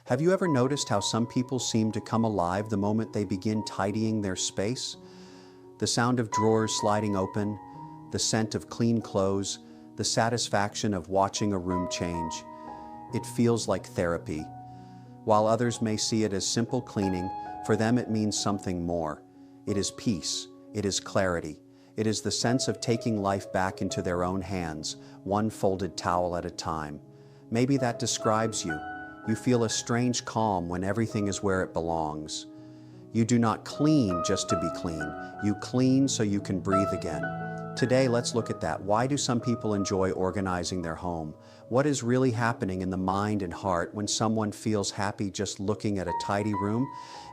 Have you ever noticed how some people seem to come alive the moment they begin tidying their space? The sound of drawers sliding open, the scent of clean clothes, the satisfaction of watching a room change. It feels like therapy. While others may see it as simple cleaning, for them it means something more. It is peace. It is clarity. It is the sense of taking life back into their own hands, one folded towel at a time. Maybe that describes you. You feel a strange calm when everything is where it belongs. You do not clean just to be clean. You clean so you can breathe again. Today, let's look at that. Why do some people enjoy organizing their home? What is really happening in the mind and heart when someone feels happy just looking at a tidy room?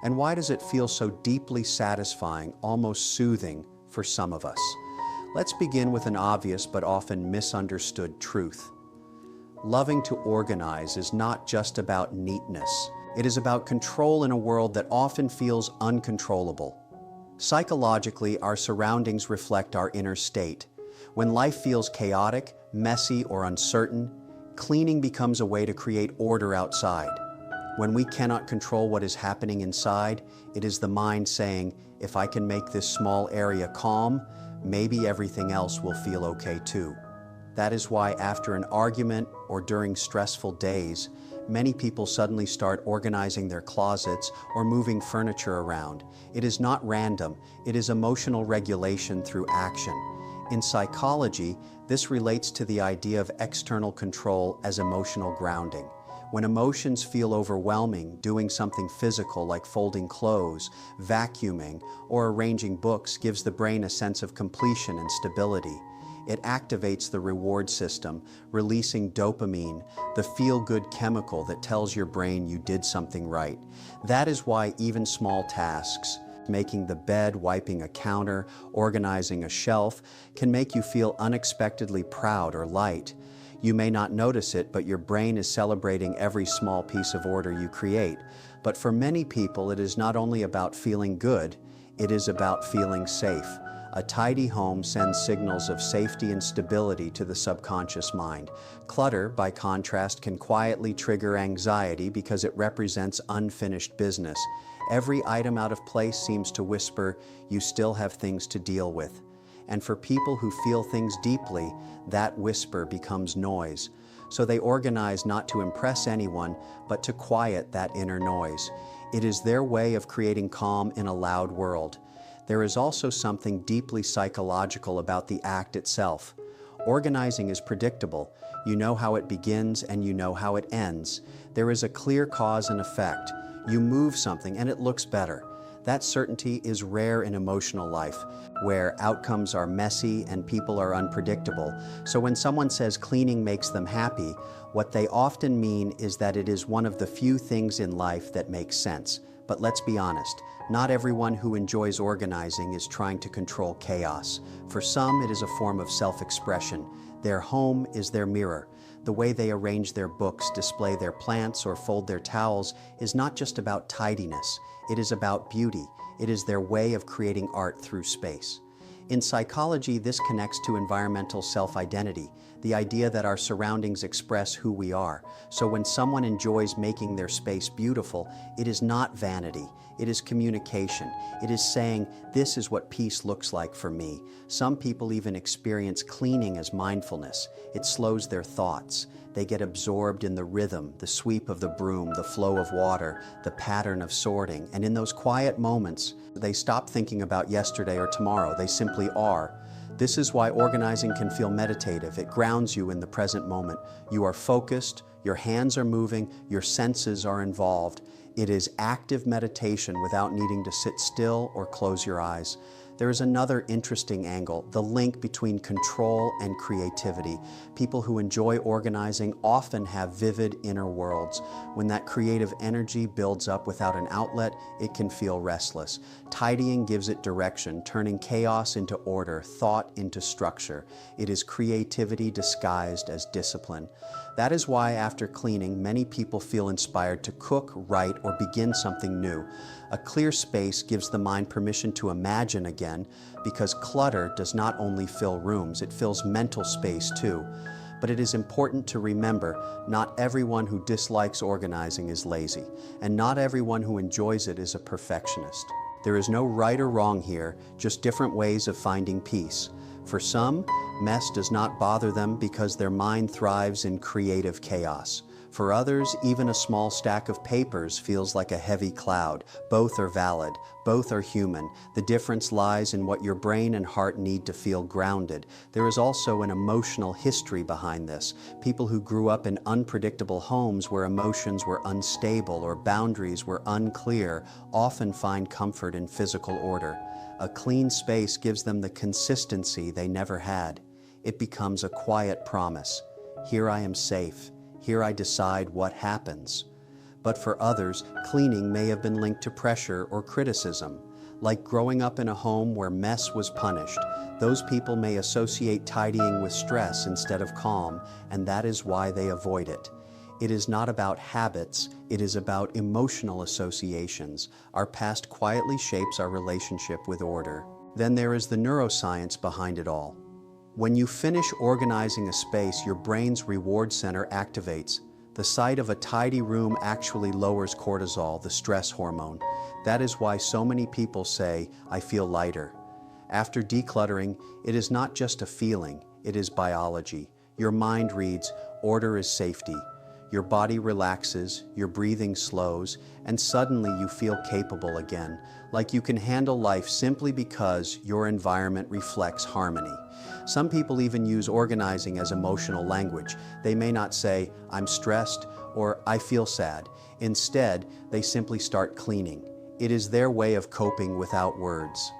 And why does it feel so deeply satisfying, almost soothing for some of us? Let's begin with an obvious but often misunderstood truth. Loving to organize is not just about neatness. It is about control in a world that often feels uncontrollable. Psychologically, our surroundings reflect our inner state. When life feels chaotic, messy, or uncertain, cleaning becomes a way to create order outside. When we cannot control what is happening inside, it is the mind saying, if I can make this small area calm, maybe everything else will feel okay too. That is why after an argument or during stressful days, many people suddenly start organizing their closets or moving furniture around. It is not random, it is emotional regulation through action. In psychology, this relates to the idea of external control as emotional grounding. When emotions feel overwhelming, doing something physical like folding clothes, vacuuming, or arranging books gives the brain a sense of completion and stability. It activates the reward system, releasing dopamine, the feel-good chemical that tells your brain you did something right. That is why even small tasks, making the bed, wiping a counter, organizing a shelf, can make you feel unexpectedly proud or light. You may not notice it, but your brain is celebrating every small piece of order you create. But for many people, it is not only about feeling good, it is about feeling safe. A tidy home sends signals of safety and stability to the subconscious mind. Clutter, by contrast, can quietly trigger anxiety because it represents unfinished business. Every item out of place seems to whisper, you still have things to deal with. And for people who feel things deeply, that whisper becomes noise. So they organize not to impress anyone, but to quiet that inner noise. It is their way of creating calm in a loud world. There is also something deeply psychological about the act itself. Organizing is predictable. You know how it begins and you know how it ends. There is a clear cause and effect. You move something and it looks better. That certainty is rare in emotional life, where outcomes are messy and people are unpredictable. So when someone says cleaning makes them happy, what they often mean is that it is one of the few things in life that makes sense. But let's be honest, not everyone who enjoys organizing is trying to control chaos. For some, it is a form of self-expression. Their home is their mirror. The way they arrange their books, display their plants, or fold their towels is not just about tidiness. It is about beauty. It is their way of creating art through space. In psychology, this connects to environmental self-identity, the idea that our surroundings express who we are. So when someone enjoys making their space beautiful, it is not vanity, it is communication. It is saying, this is what peace looks like for me. Some people even experience cleaning as mindfulness. It slows their thoughts. They get absorbed in the rhythm, the sweep of the broom, the flow of water, the pattern of sorting. And in those quiet moments, they stop thinking about yesterday or tomorrow. They simply are. This is why organizing can feel meditative. It grounds you in the present moment. You are focused, your hands are moving, your senses are involved. It is active meditation without needing to sit still or close your eyes. There is another interesting angle, the link between control and creativity. People who enjoy organizing often have vivid inner worlds. When that creative energy builds up without an outlet, it can feel restless. Tidying gives it direction, turning chaos into order, thought into structure. It is creativity disguised as discipline. That is why after cleaning, many people feel inspired to cook, write, or begin something new. A clear space gives the mind permission to imagine again, because clutter does not only fill rooms, it fills mental space too. But it is important to remember, not everyone who dislikes organizing is lazy, and not everyone who enjoys it is a perfectionist. There is no right or wrong here, just different ways of finding peace. For some, mess does not bother them because their mind thrives in creative chaos. For others, even a small stack of papers feels like a heavy cloud. Both are valid. Both are human. The difference lies in what your brain and heart need to feel grounded. There is also an emotional history behind this. People who grew up in unpredictable homes where emotions were unstable or boundaries were unclear often find comfort in physical order. A clean space gives them the consistency they never had. It becomes a quiet promise. Here I am safe. Here I decide what happens. But for others, cleaning may have been linked to pressure or criticism. Like growing up in a home where mess was punished, those people may associate tidying with stress instead of calm, and that is why they avoid it. It is not about habits, it is about emotional associations. Our past quietly shapes our relationship with order. Then there is the neuroscience behind it all. When you finish organizing a space, your brain's reward center activates. The sight of a tidy room actually lowers cortisol, the stress hormone. That is why so many people say, I feel lighter. After decluttering, it is not just a feeling, it is biology. Your mind reads, order is safety. Your body relaxes, your breathing slows, and suddenly you feel capable again, like you can handle life simply because your environment reflects harmony. Some people even use organizing as emotional language. They may not say, I'm stressed, or I feel sad. Instead, they simply start cleaning. It is their way of coping without words.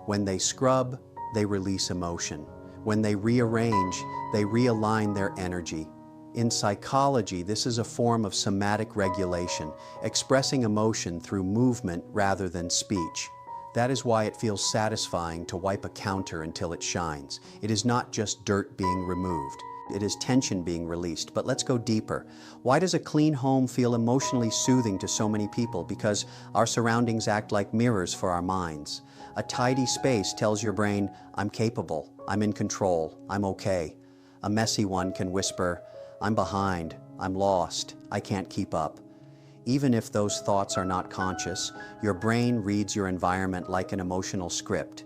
When they scrub, they release emotion. When they rearrange, they realign their energy. In psychology, this is a form of somatic regulation, expressing emotion through movement rather than speech. That is why it feels satisfying to wipe a counter until it shines. It is not just dirt being removed. It is tension being released. But let's go deeper. Why does a clean home feel emotionally soothing to so many people? Because our surroundings act like mirrors for our minds. A tidy space tells your brain, I'm capable, I'm in control, I'm okay. A messy one can whisper, I'm behind, I'm lost, I can't keep up. Even if those thoughts are not conscious, your brain reads your environment like an emotional script.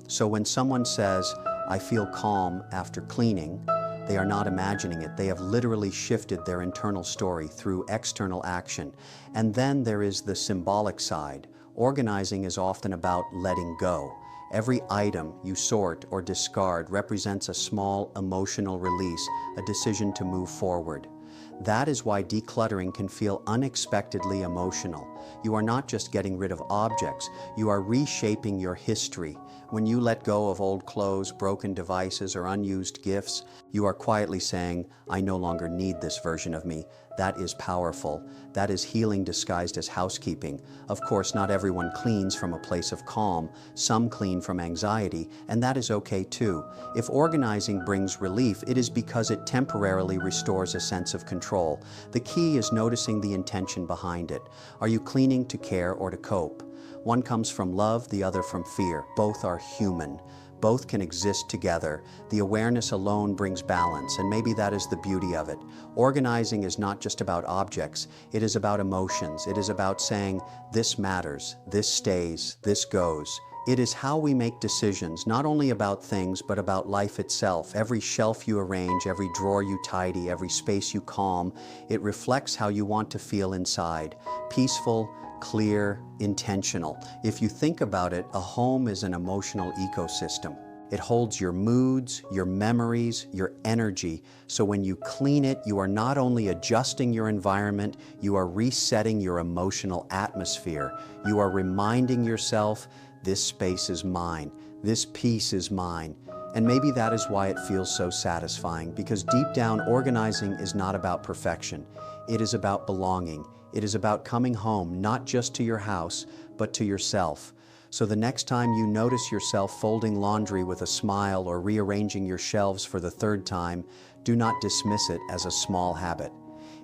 So when someone says, I feel calm after cleaning, they are not imagining it. They have literally shifted their internal story through external action. And then there is the symbolic side. Organizing is often about letting go. Every item you sort or discard represents a small emotional release, a decision to move forward. That is why decluttering can feel unexpectedly emotional. You are not just getting rid of objects, you are reshaping your history. When you let go of old clothes, broken devices, or unused gifts, you are quietly saying, I no longer need this version of me. That is powerful. That is healing disguised as housekeeping. Of course, not everyone cleans from a place of calm. Some clean from anxiety, and that is okay too. If organizing brings relief, it is because it temporarily restores a sense of control. The key is noticing the intention behind it. Are you cleaning to care or to cope? One comes from love, the other from fear. Both are human. Both can exist together. The awareness alone brings balance, and maybe that is the beauty of it. Organizing is not just about objects, it is about emotions. It is about saying, this matters, this stays, this goes. It is how we make decisions, not only about things, but about life itself. Every shelf you arrange, every drawer you tidy, every space you calm, it reflects how you want to feel inside. Peaceful, clear, intentional. If you think about it, a home is an emotional ecosystem. It holds your moods, your memories, your energy. So when you clean it, you are not only adjusting your environment, you are resetting your emotional atmosphere. You are reminding yourself, this space is mine, this piece is mine. And maybe that is why it feels so satisfying, because deep down, organizing is not about perfection. It is about belonging. It is about coming home, not just to your house, but to yourself. So the next time you notice yourself folding laundry with a smile or rearranging your shelves for the third time, do not dismiss it as a small habit.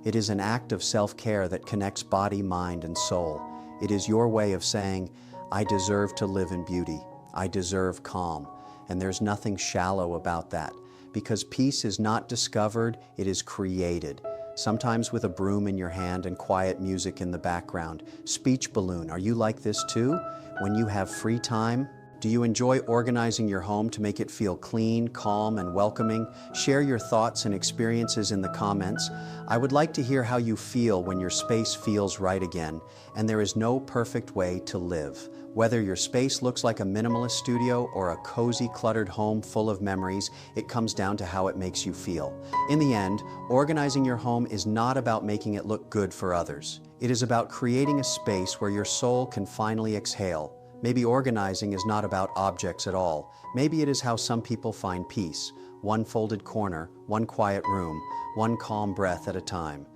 It is an act of self-care that connects body, mind, and soul. It is your way of saying, I deserve to live in beauty. I deserve calm. And there's nothing shallow about that, because peace is not discovered, it is created. Sometimes with a broom in your hand and quiet music in the background. Speech balloon, are you like this too? When you have free time? Do you enjoy organizing your home to make it feel clean, calm, and welcoming? Share your thoughts and experiences in the comments. I would like to hear how you feel when your space feels right again. And there is no perfect way to live. Whether your space looks like a minimalist studio or a cozy, cluttered home full of memories, it comes down to how it makes you feel. In the end, organizing your home is not about making it look good for others. It is about creating a space where your soul can finally exhale. Maybe organizing is not about objects at all. Maybe it is how some people find peace. One folded corner, one quiet room, one calm breath at a time.